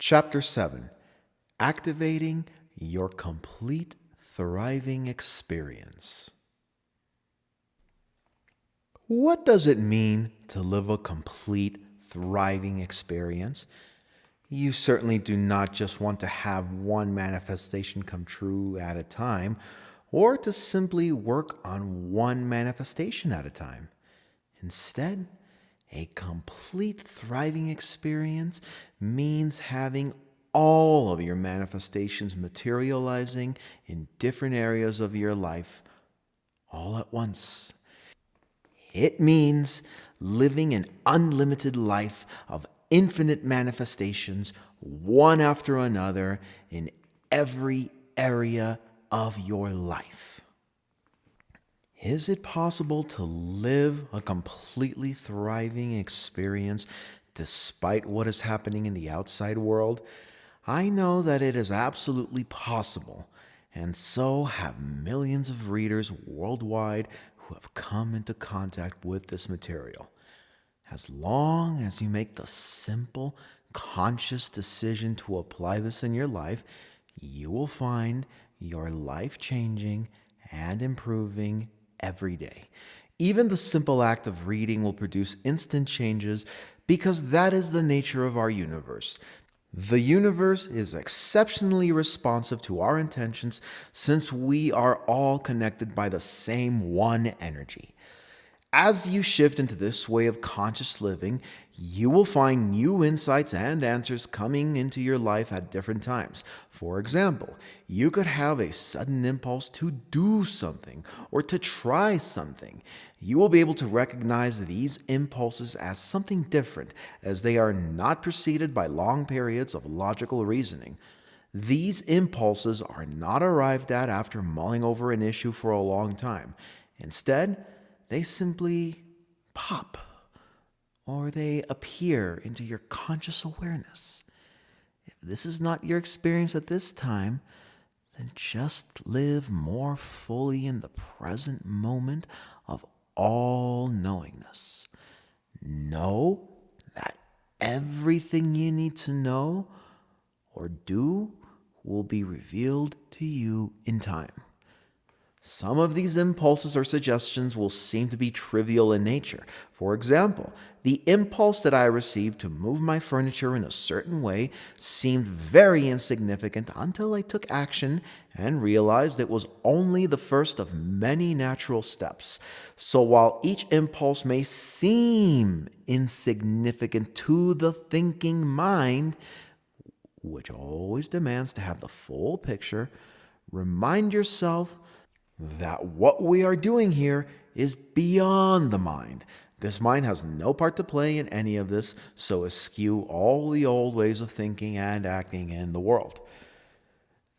Chapter 7: Activating Your Complete Thriving Experience. What does it mean to live a complete thriving experience? You certainly do not just want to have one manifestation come true at a time, or to simply work on one manifestation at a time. Instead, a complete thriving experience means having all of your manifestations materializing in different areas of your life all at once. It means living an unlimited life of infinite manifestations, one after another, in every area of your life. Is it possible to live a completely thriving experience despite what is happening in the outside world? I know that it is absolutely possible, and so have millions of readers worldwide who have come into contact with this material. As long as you make the simple, conscious decision to apply this in your life, you will find your life changing and improving every day. Even the simple act of reading will produce instant changes because that is the nature of our universe. The universe is exceptionally responsive to our intentions since we are all connected by the same one energy. As you shift into this way of conscious living, you will find new insights and answers coming into your life at different times. For example, you could have a sudden impulse to do something or to try something. You will be able to recognize these impulses as something different, as they are not preceded by long periods of logical reasoning. These impulses are not arrived at after mulling over an issue for a long time. Instead, they simply pop, or they appear into your conscious awareness. If this is not your experience at this time, then just live more fully in the present moment of all knowingness. Know that everything you need to know or do will be revealed to you in time. Some of these impulses or suggestions will seem to be trivial in nature. For example, the impulse that I received to move my furniture in a certain way seemed very insignificant until I took action and realized it was only the first of many natural steps. So while each impulse may seem insignificant to the thinking mind, which always demands to have the full picture, remind yourself that what we are doing here is beyond the mind. This mind has no part to play in any of this, so eschew all the old ways of thinking and acting in the world.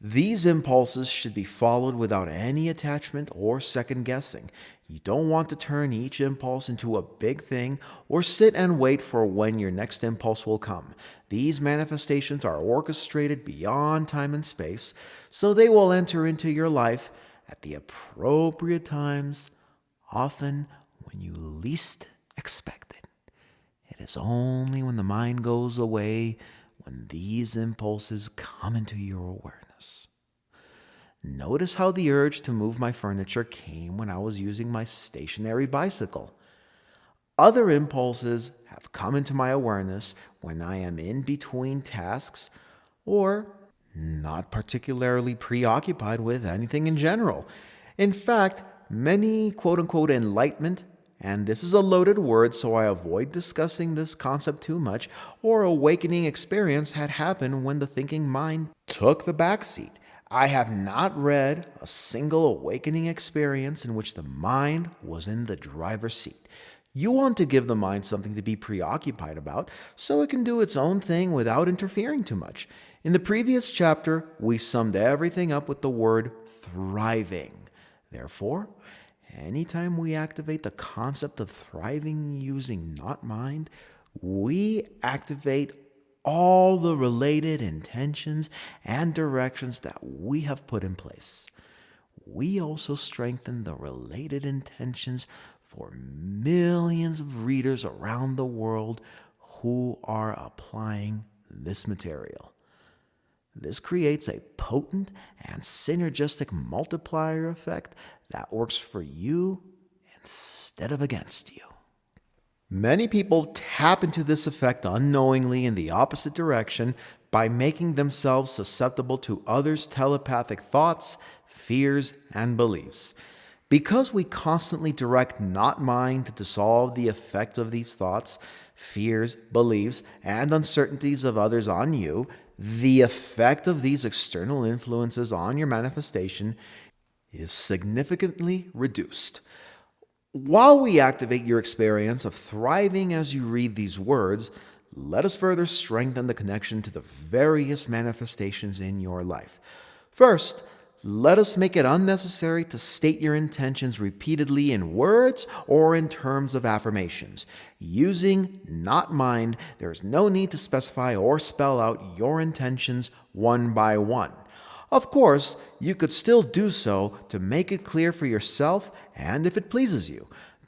These impulses should be followed without any attachment or second guessing. You don't want to turn each impulse into a big thing or sit and wait for when your next impulse will come. These manifestations are orchestrated beyond time and space, so they will enter into your life at the appropriate times, often when you least expect it. It is only when the mind goes away when these impulses come into your awareness. Notice how the urge to move my furniture came when I was using my stationary bicycle. Other impulses have come into my awareness when I am in between tasks or not particularly preoccupied with anything in general. In fact, many quote-unquote enlightenment, and this is a loaded word so I avoid discussing this concept too much, or awakening experience had happened when the thinking mind took the back seat. I have not read a single awakening experience in which the mind was in the driver's seat. You want to give the mind something to be preoccupied about so it can do its own thing without interfering too much. In the previous chapter, we summed everything up with the word thriving. Therefore, anytime we activate the concept of thriving using not mind, we activate all the related intentions and directions that we have put in place. We also strengthen the related intentions for millions of readers around the world who are applying this material. This creates a potent and synergistic multiplier effect that works for you instead of against you. Many people tap into this effect unknowingly in the opposite direction by making themselves susceptible to others' telepathic thoughts, fears, and beliefs. Because we constantly direct not mind to dissolve the effects of these thoughts, fears, beliefs, and uncertainties of others on you, the effect of these external influences on your manifestation is significantly reduced. While we activate your experience of thriving as you read these words, let us further strengthen the connection to the various manifestations in your life. First, let us make it unnecessary to state your intentions repeatedly in words or in terms of affirmations. Using not mind, there is no need to specify or spell out your intentions one by one. Of course, you could still do so to make it clear for yourself and if it pleases you.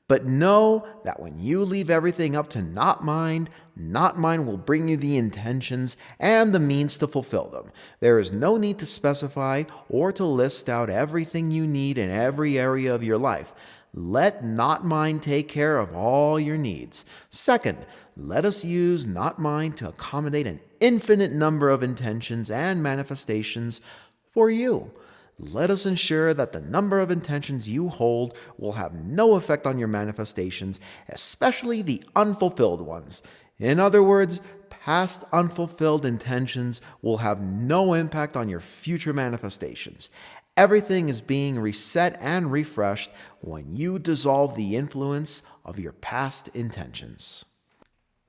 But know that when you leave everything up to not mind will bring you the intentions and the means to fulfill them. There is no need to specify or to list out everything you need in every area of your life. Let not mind take care of all your needs. Second, let us use not mind to accommodate an infinite number of intentions and manifestations for you. Let us ensure that the number of intentions you hold will have no effect on your manifestations, especially the unfulfilled ones. In other words, past unfulfilled intentions will have no impact on your future manifestations. Everything is being reset and refreshed when you dissolve the influence of your past intentions.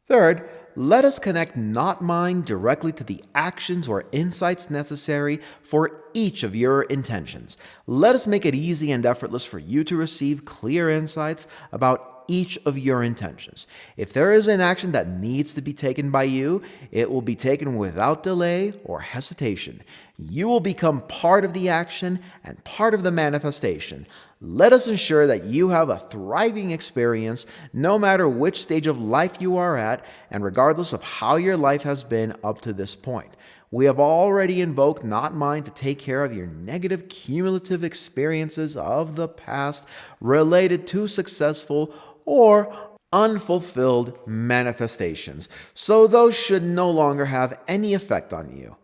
Third, let us connect not mind directly to the actions or insights necessary for each of your intentions. Let us make it easy and effortless for you to receive clear insights about each of your intentions. If there is an action that needs to be taken by you, it will be taken without delay or hesitation. You will become part of the action and part of the manifestation. Let us ensure that you have a thriving experience no matter which stage of life you are at and regardless of how your life has been up to this point. We have already invoked not mind to take care of your negative cumulative experiences of the past related to successful or unfulfilled manifestations, so those should no longer have any effect on you.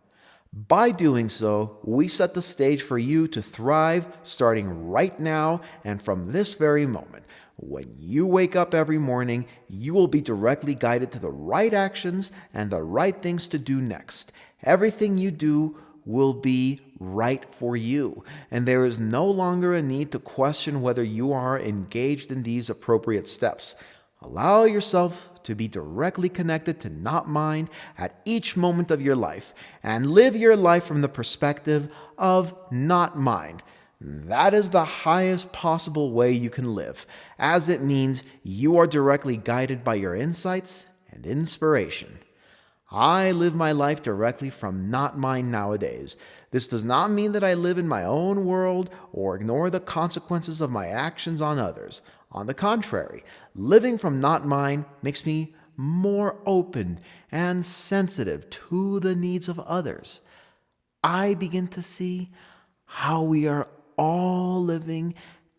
By doing so, we set the stage for you to thrive starting right now and from this very moment. When you wake up every morning, you will be directly guided to the right actions and the right things to do next. Everything you do will be right for you, and there is no longer a need to question whether you are engaged in these appropriate steps. Allow yourself to be directly connected to not mind at each moment of your life and live your life from the perspective of not mind. That is the highest possible way you can live, as it means you are directly guided by your insights and inspiration. I live my life directly from not mind nowadays. This does not mean that I live in my own world or ignore the consequences of my actions on others. On the contrary, living from not mind makes me more open and sensitive to the needs of others. I begin to see how we are all living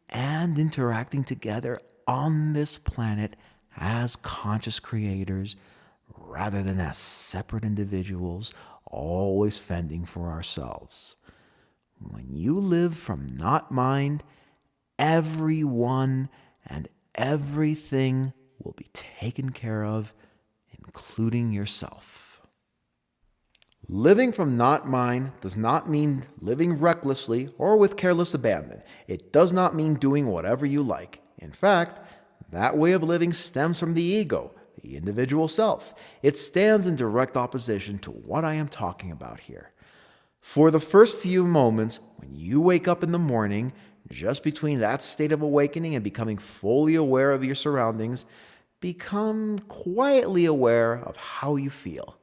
and interacting together on this planet as conscious creators rather than as separate individuals always fending for ourselves. When you live from not mind, everyone and everything will be taken care of, including yourself. Living from not mind does not mean living recklessly or with careless abandon. It does not mean doing whatever you like. In fact, that way of living stems from the ego, the individual self. It stands in direct opposition to what I am talking about here. For the first few moments when you wake up in the morning, just between that state of awakening and becoming fully aware of your surroundings, become quietly aware of how you feel.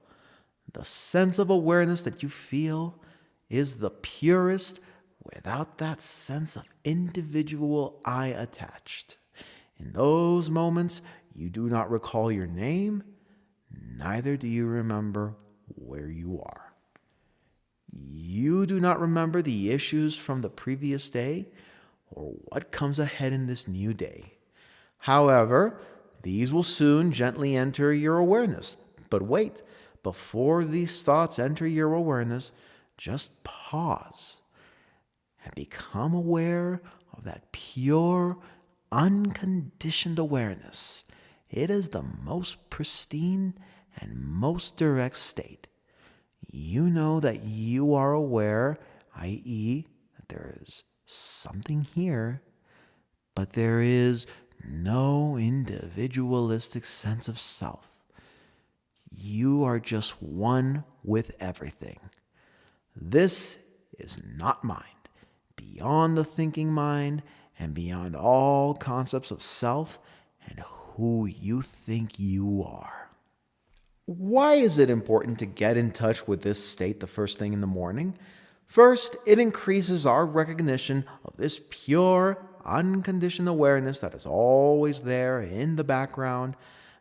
The sense of awareness that you feel is the purest without that sense of individual I attached. In those moments, you do not recall your name, neither do you remember where you are. not remember the issues from the previous day or what comes ahead in this new day. However, these will soon gently enter your awareness. But wait, before these thoughts enter your awareness, just pause and become aware of that pure, unconditioned awareness. It is the most pristine and most direct state. You know that you are aware, i.e., that there is something here, but there is no individualistic sense of self. You are just one with everything. This is not mind, beyond the thinking mind and beyond all concepts of self and who you think you are. Why is it important to get in touch with this state the first thing in the morning? First, it increases our recognition of this pure, unconditioned awareness that is always there in the background,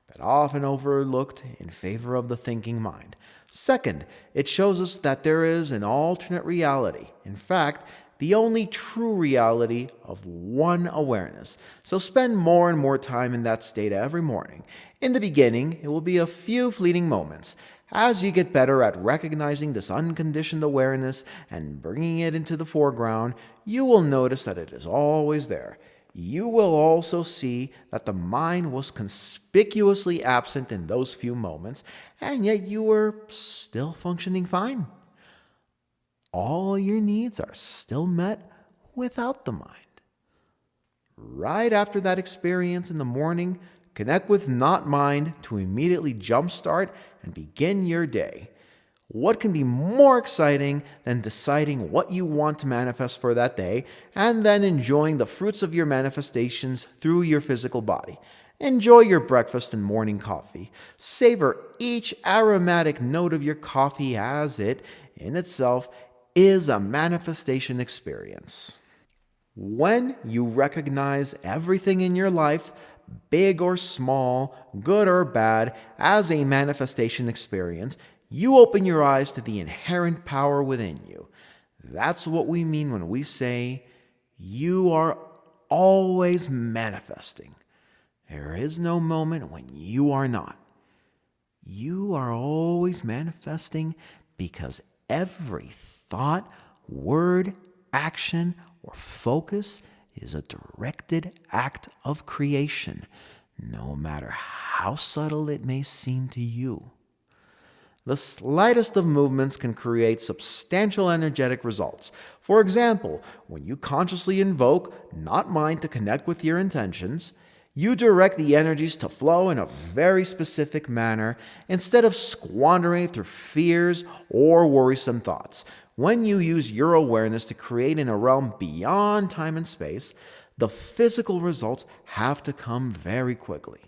but often overlooked in favor of the thinking mind. Second, it shows us that there is an alternate reality. In fact, the only true reality of one awareness. So spend more and more time in that state every morning. In the beginning, it will be a few fleeting moments. As you get better at recognizing this unconditioned awareness and bringing it into the foreground, you will notice that it is always there. You will also see that the mind was conspicuously absent in those few moments, and yet you were still functioning fine. All your needs are still met without the mind. Right after that experience in the morning, connect with not mind to immediately jumpstart and begin your day. What can be more exciting than deciding what you want to manifest for that day and then enjoying the fruits of your manifestations through your physical body? Enjoy your breakfast and morning coffee. Savor each aromatic note of your coffee as it, in itself, is a manifestation experience. When you recognize everything in your life, big or small, good or bad, as a manifestation experience, you open your eyes to the inherent power within you. That's what we mean when we say you are always manifesting. There is no moment when you are not. You are always manifesting because every thought, word, action, or focus is a directed act of creation, no matter how subtle it may seem to you. The slightest of movements can create substantial energetic results. For example, when you consciously invoke not mind to connect with your intentions, you direct the energies to flow in a very specific manner instead of squandering it through fears or worrisome thoughts. When you use your awareness to create in a realm beyond time and space, the physical results have to come very quickly.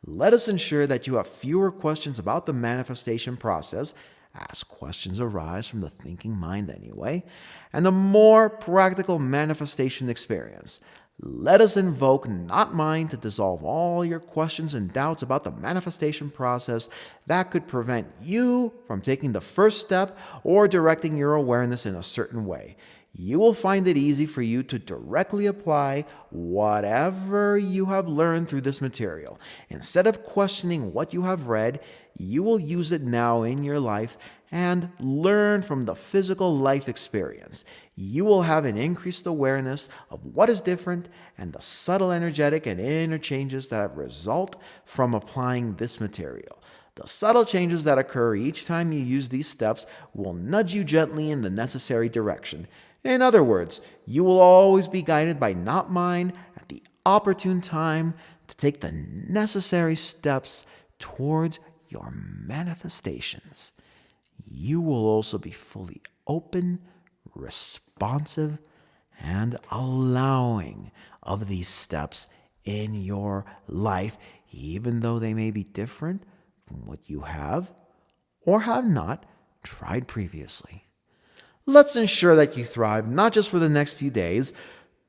Let us ensure that you have fewer questions about the manifestation process, as questions arise from the thinking mind anyway, and a more practical manifestation experience. Let us invoke not mind to dissolve all your questions and doubts about the manifestation process that could prevent you from taking the first step or directing your awareness in a certain way. You will find it easy for you to directly apply whatever you have learned through this material. Instead of questioning what you have read, you will use it now in your life and learn from the physical life experience. You will have an increased awareness of what is different and the subtle energetic and inner changes that result from applying this material. The subtle changes that occur each time you use these steps will nudge you gently in the necessary direction. In other words, you will always be guided by not mind at the opportune time to take the necessary steps towards your manifestations. You will also be fully open, responsive, and allowing of these steps in your life, even though they may be different from what you have or have not tried previously. Let's ensure that you thrive not just for the next few days,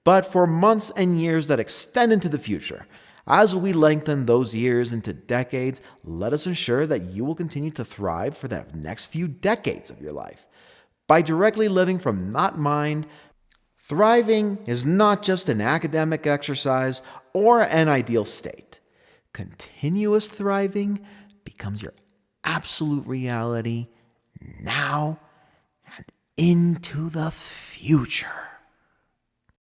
but for months and years that extend into the future. As we lengthen those years into decades, let us ensure that you will continue to thrive for the next few decades of your life. by directly living from not mind. Thriving is not just an academic exercise or an ideal state. Continuous thriving becomes your absolute reality now and into the future.